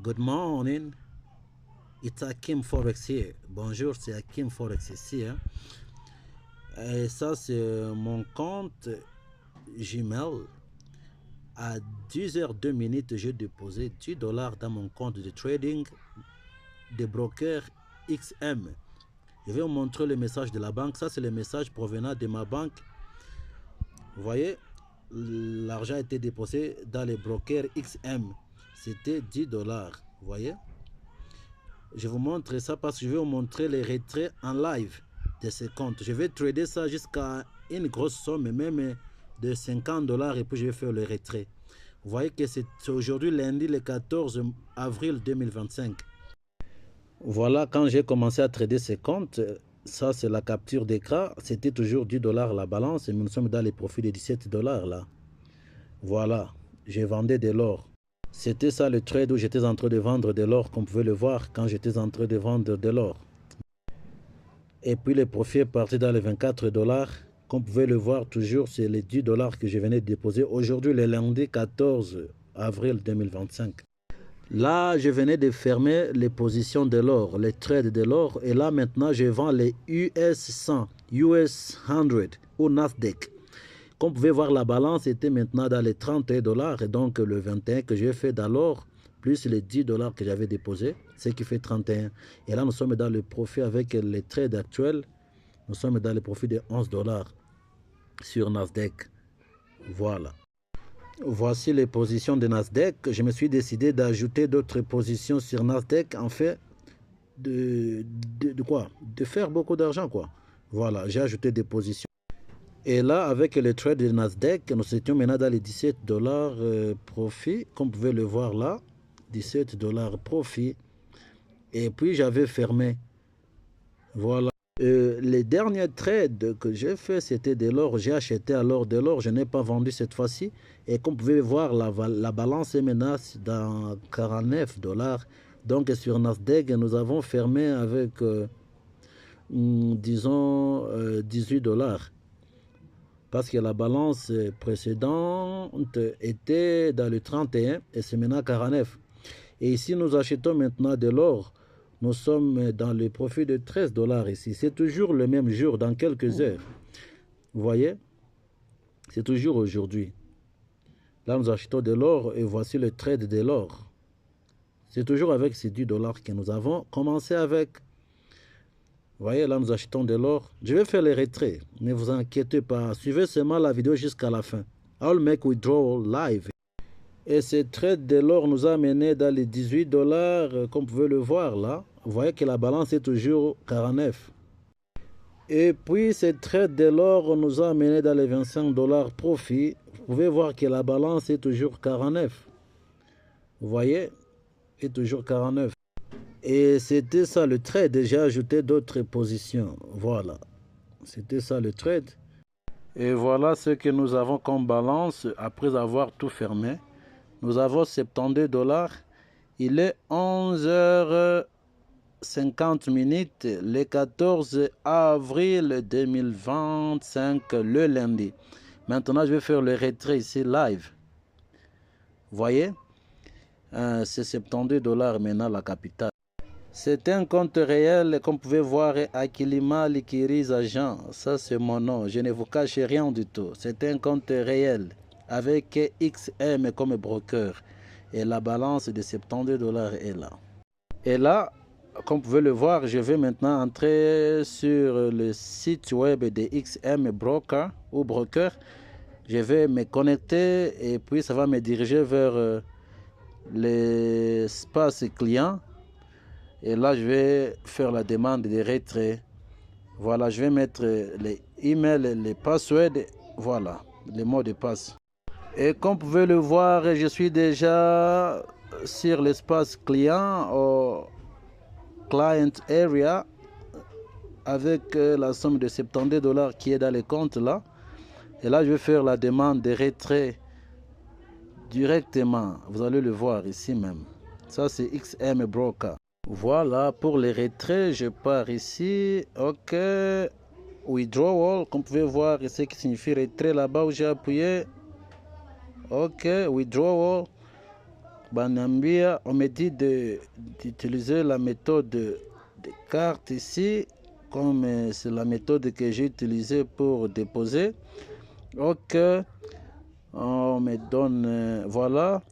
Good morning, it's Hakim Forex here. Bonjour, c'est Hakim Forex ici. Et ça, c'est mon compte Gmail. À 10h02, j'ai déposé $10 dans mon compte de trading de broker XM. Je vais vous montrer le message de la banque. Ça, c'est le message provenant de ma banque. Vous voyez, l'argent a été déposé dans les brokers XM. C'était $10. Vous voyez? Je vous montre ça parce que je vais vous montrer les retraits en live de ces comptes. Je vais trader ça jusqu'à une grosse somme, même de $50, et puis je vais faire le retrait. Vous voyez que c'est aujourd'hui lundi le 14 avril 2025. Voilà quand j'ai commencé à trader ces comptes. Ça, c'est la capture d'écran. C'était toujours $10 la balance et nous sommes dans les profits de $17 là. Voilà, j'ai vendu de l'or. C'était ça le trade où j'étais en train de vendre de l'or, comme vous pouvez le voir quand j'étais en train de vendre de l'or. Et puis le profit est parti dans les $24. Comme vous pouvez le voir toujours, c'est les $10 que je venais de déposer aujourd'hui, le lundi 14 avril 2025. Là, je venais de fermer les positions de l'or, les trades de l'or. Et là, maintenant, je vends les US 100, US 100 ou Nasdaq. Comme vous pouvez voir, la balance était maintenant dans les $31. Et donc, le 21 que j'ai fait dans l'or, plus les $10 que j'avais déposés, ce qui fait 31. Et là, nous sommes dans le profit avec les trades actuels. Nous sommes dans le profit de $11 sur Nasdaq. Voilà. Voici les positions de Nasdaq. Je me suis décidé d'ajouter d'autres positions sur Nasdaq, en fait, de quoi? De faire beaucoup d'argent, quoi. Voilà, j'ai ajouté des positions. Et là, avec le trade de Nasdaq, nous étions maintenant dans les $17 profit, comme vous pouvez le voir là, $17 profit. Et puis, j'avais fermé. Voilà. Les derniers trades que j'ai fait, c'était de l'or. J'ai acheté alors de l'or. Je n'ai pas vendu cette fois-ci. Et comme vous pouvez voir, la balance est maintenant dans $49. Donc, sur Nasdaq, nous avons fermé avec, disons, $18. Parce que la balance précédente était dans le 31 et c'est maintenant 49. Et ici, nous achetons maintenant de l'or. Nous sommes dans le profit de $13 ici. C'est toujours le même jour, dans quelques heures. Vous voyez? C'est toujours aujourd'hui. Là, nous achetons de l'or et voici le trade de l'or. C'est toujours avec ces $10 que nous avons commencé avec. Vous voyez, là, nous achetons de l'or. Je vais faire les retraits. Ne vous inquiétez pas. Suivez seulement la vidéo jusqu'à la fin. I'll make withdrawal live. Et ce trade de l'or nous a mené dans les $18, comme vous pouvez le voir là. Vous voyez que la balance est toujours 49. Et puis, ce trade de l'or nous a mené dans les $25 profit. Vous pouvez voir que la balance est toujours 49. Vous voyez, est toujours 49. Et c'était ça le trade. J'ai ajouté d'autres positions. Voilà. C'était ça le trade. Et voilà ce que nous avons comme balance après avoir tout fermé. Nous avons $72. Il est 11h50 le 14 avril 2025, le lundi. Maintenant, je vais faire le retrait ici live. Vous voyez? C'est $72 maintenant la capitale. C'est un compte réel, comme vous pouvez voir, Akilima Likiris Agent. Ça, c'est mon nom. Je ne vous cache rien du tout. C'est un compte réel avec XM comme broker. Et la balance de $72 est là. Et là, comme vous pouvez le voir, je vais maintenant entrer sur le site web de XM Broker ou Broker. Je vais me connecter et puis ça va me diriger vers l'espace client. Et là, je vais faire la demande de retrait. Voilà, je vais mettre les emails, les passwords. Voilà, les mots de passe. Et comme vous pouvez le voir, je suis déjà sur l'espace client au client area avec la somme de $72 qui est dans les comptes là. Et là, je vais faire la demande de retrait directement. Vous allez le voir ici même. Ça, c'est XM Broker. Voilà, pour les retraits, je pars ici. OK. Withdrawal, comme vous pouvez voir, ce qui signifie retrait là-bas où j'ai appuyé. OK, withdrawal. Banambia, on me dit d'utiliser la méthode de carte ici, comme c'est la méthode que j'ai utilisée pour déposer. Ok, on me donne, voilà,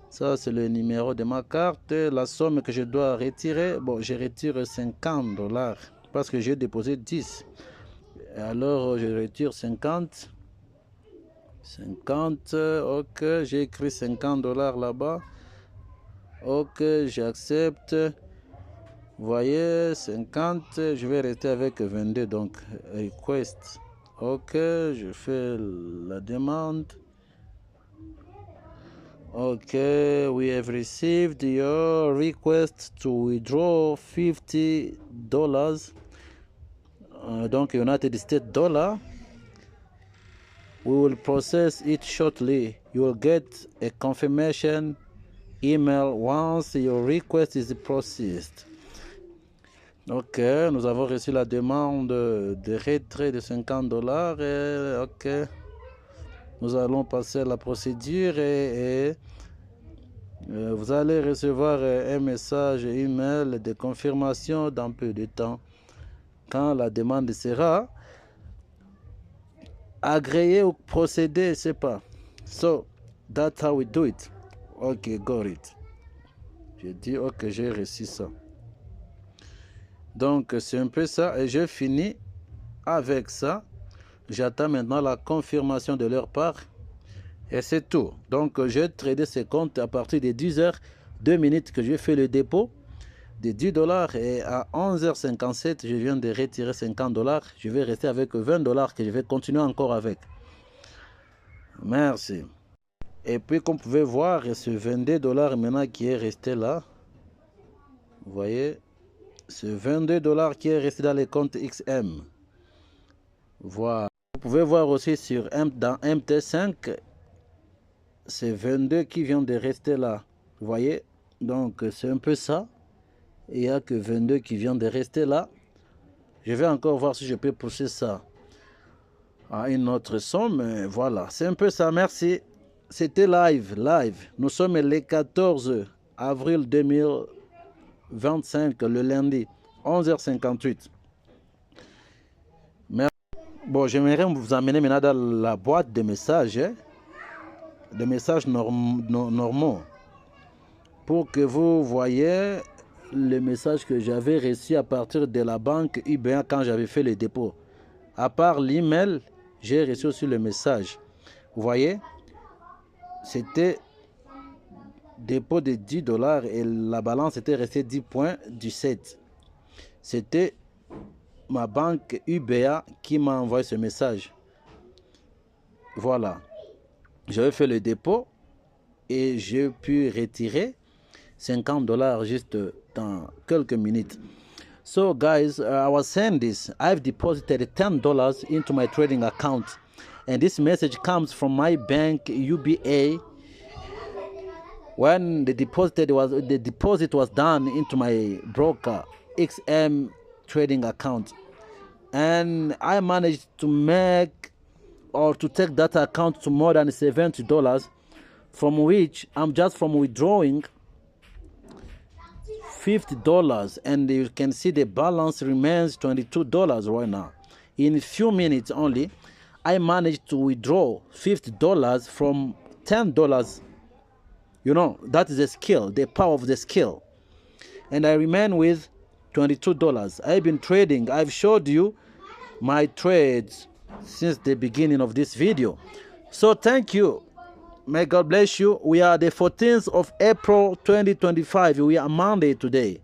ça c'est le numéro de ma carte, la somme que je dois retirer. Bon, je retire $50 parce que j'ai déposé 10. Alors je retire 50, ok, j'ai écrit $50 là-bas. Ok, j'accepte. Vous voyez, 50, je vais rester avec 22, donc request. Ok, je fais la demande. Ok, we have received your request to withdraw $50. Donc United States dollar. We will process it shortly. You will get a confirmation email once your request is processed. Ok, nous avons reçu la demande de retrait de $50. Ok, nous allons passer à la procédure et vous allez recevoir un message email de confirmation dans peu de temps quand la demande sera agréée ou procédée, je ne sais pas. So, that's how we do it. Ok, got it. J'ai dit ok, j'ai reçu ça. Donc c'est un peu ça et je finis avec ça. J'attends maintenant la confirmation de leur part et c'est tout. Donc j'ai tradé ces comptes à partir de 10h02 que j'ai fait le dépôt de $10 et à 11h57 je viens de retirer $50. Je vais rester avec $20 que je vais continuer encore avec. Merci. Et puis comme vous pouvez voir, ce $22 maintenant qui est resté là. Vous voyez, ce $22 qui est resté dans les comptes XM. Voilà. Vous pouvez voir aussi dans MT5, c'est 22 qui vient de rester là. Vous voyez, donc c'est un peu ça. Il n'y a que 22 qui vient de rester là. Je vais encore voir si je peux pousser ça à une autre somme. Voilà, c'est un peu ça. Merci. C'était live. Nous sommes le 14 avril 2025, le lundi, 11h58. Bon, j'aimerais vous amener maintenant dans la boîte de messages, des messages normaux, pour que vous voyez le message que j'avais reçu à partir de la banque UBA quand j'avais fait le dépôt. À part l'email, j'ai reçu aussi le message. Vous voyez, c'était dépôt de $10 et la balance était restée 10,17. C'était ma banque UBA qui m'a envoyé ce message. Voilà. J'avais fait le dépôt et j'ai pu retirer $50 juste dans quelques minutes. So guys, I was saying this. I've deposited $10 into my trading account and this message comes from my bank UBA. When the deposit was done into my broker XM trading account, and I managed to make or to take that account to more than $70, from which I'm just from withdrawing $50, and you can see the balance remains $22 right now. In a few minutes only, I managed to withdraw $50 from $10. You know, that is a skill, the power of the skill. And I remain with $22. I've been trading. I've showed you my trades since the beginning of this video. So thank you. May God bless you. We are the 14th of April 2025. We are Monday today.